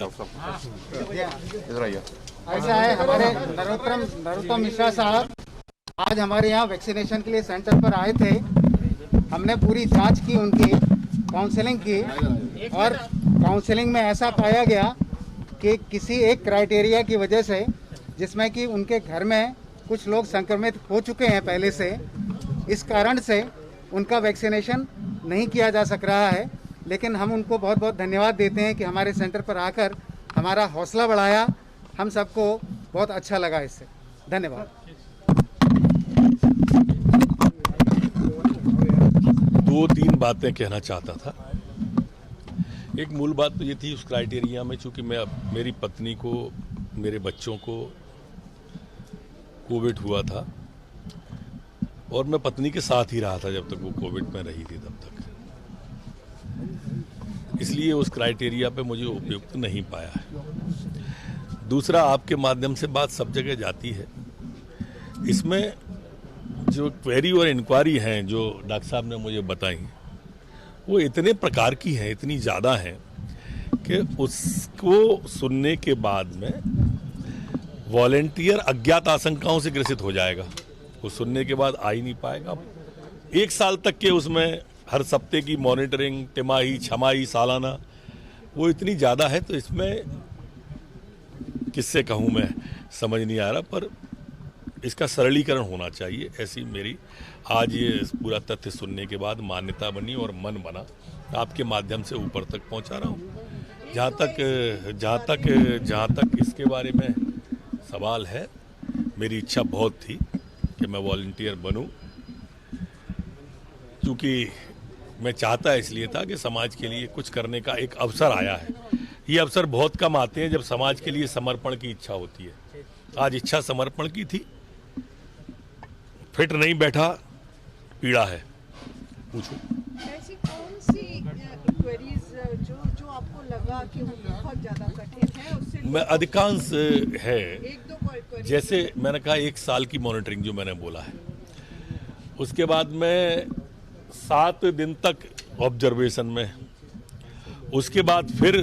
Doctor साहब इधर आइए। ऐसा है, हमारे नरोत्तम मिश्रा साहब आज हमारे यहाँ वैक्सीनेशन के लिए सेंटर पर आए थे। हमने पूरी जांच की, उनकी काउंसलिंग की, और काउंसलिंग में ऐसा पाया गया कि किसी एक क्राइटेरिया की वजह से, जिसमें कि उनके घर में कुछ लोग संक्रमित हो चुके हैं पहले से, इस कारण से उनका वैक्सीनेशन नहीं किया जा सक रहा है। लेकिन हम उनको बहुत बहुत धन्यवाद देते हैं कि हमारे सेंटर पर आकर हमारा हौसला बढ़ाया। हम सबको बहुत अच्छा लगा इससे। धन्यवाद। दो तीन बातें कहना चाहता था। एक मूल बात तो ये थी, उस क्राइटेरिया में चूंकि मेरी पत्नी को, मेरे बच्चों को कोविड हुआ था और मैं पत्नी के साथ ही रहा था जब तक वो कोविड में रही थी तब तक, इसलिए उस क्राइटेरिया पे मुझे उपयुक्त नहीं पाया है। दूसरा, आपके माध्यम से बात सब जगह जाती है। इसमें जो क्वेरी और इंक्वायरी हैं जो डॉक्टर साहब ने मुझे बताई, वो इतने प्रकार की हैं, इतनी ज़्यादा हैं कि उसको सुनने के बाद में वॉलेंटियर अज्ञात आशंकाओं से ग्रसित हो जाएगा। वो सुनने के बाद आ ही नहीं पाएगा। 1 साल तक के उसमें हर सप्ते की मॉनिटरिंग, तिमाही, छमाही, सालाना, वो इतनी ज़्यादा है, तो इसमें किससे कहूँ मैं, समझ नहीं आ रहा। पर इसका सरलीकरण होना चाहिए, ऐसी मेरी आज ये पूरा तथ्य सुनने के बाद मान्यता बनी और मन बना। आपके माध्यम से ऊपर तक पहुंचा रहा हूं। जहाँ तक इसके बारे में सवाल है, मेरी इच्छा बहुत थी कि मैं वॉलंटियर बनूं, क्योंकि मैं चाहता इसलिए था कि समाज के लिए कुछ करने का एक अवसर आया है। ये अवसर बहुत कम आते हैं जब समाज के लिए समर्पण की इच्छा होती है। आज इच्छा समर्पण की थी। फिट नहीं बैठा, पीड़ा है। पूछो। ऐसी कौन सी क्वेरीज जो आपको लगा कि वो बहुत ज्यादा कठिन है? उससे मैं अधिकांश है, एक दो क्वेरीज, जैसे मैंने कहा 1 साल की मॉनिटरिंग जो मैंने बोला है, उसके बाद में 7 दिन तक ऑब्जर्वेशन में, उसके बाद फिर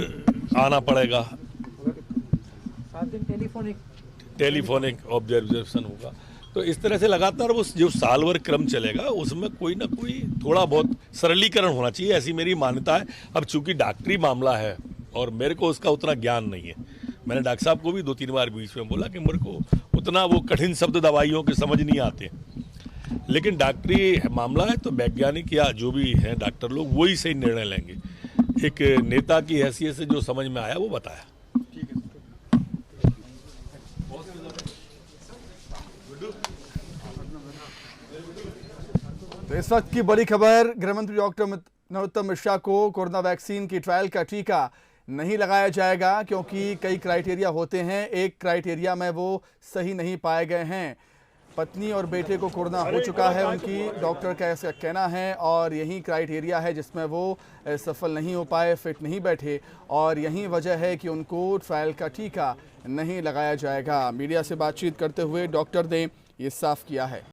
आना पड़ेगा, 7 दिन टेलीफोनिक ऑब्जर्वेशन होगा। तो इस तरह से लगातार वो जो साल भर क्रम चलेगा, उसमें कोई ना कोई थोड़ा बहुत सरलीकरण होना चाहिए, ऐसी मेरी मान्यता है। अब चूंकि डॉक्टरी मामला है और मेरे को उसका उतना ज्ञान नहीं है, मैंने डॉक्टर साहब को भी 2-3 बार बीच में बोला कि मेरे को उतना वो कठिन शब्द दवाइयों के समझ नहीं आते। लेकिन डॉक्टरी मामला है तो वैज्ञानिक या जो भी हैं डॉक्टर लोग, वही सही निर्णय लेंगे। एक नेता की हैसियत से जो समझ में आया वो बताया। तो इस वक्त की बड़ी खबर, गृहमंत्री डॉक्टर नरोत्तम मिश्रा को कोरोना वैक्सीन की ट्रायल का टीका नहीं लगाया जाएगा, क्योंकि कई क्राइटेरिया होते हैं। एक क्राइटेरिया में वो सही नहीं पाए गए हैं। पत्नी और बेटे को कोरोना हो चुका है, उनकी डॉक्टर का ऐसा कहना है, और यही क्राइटेरिया है जिसमें वो सफल नहीं हो पाए, फिट नहीं बैठे, और यही वजह है कि उनको ट्रायल का टीका नहीं लगाया जाएगा। मीडिया से बातचीत करते हुए डॉक्टर ने ये साफ किया है।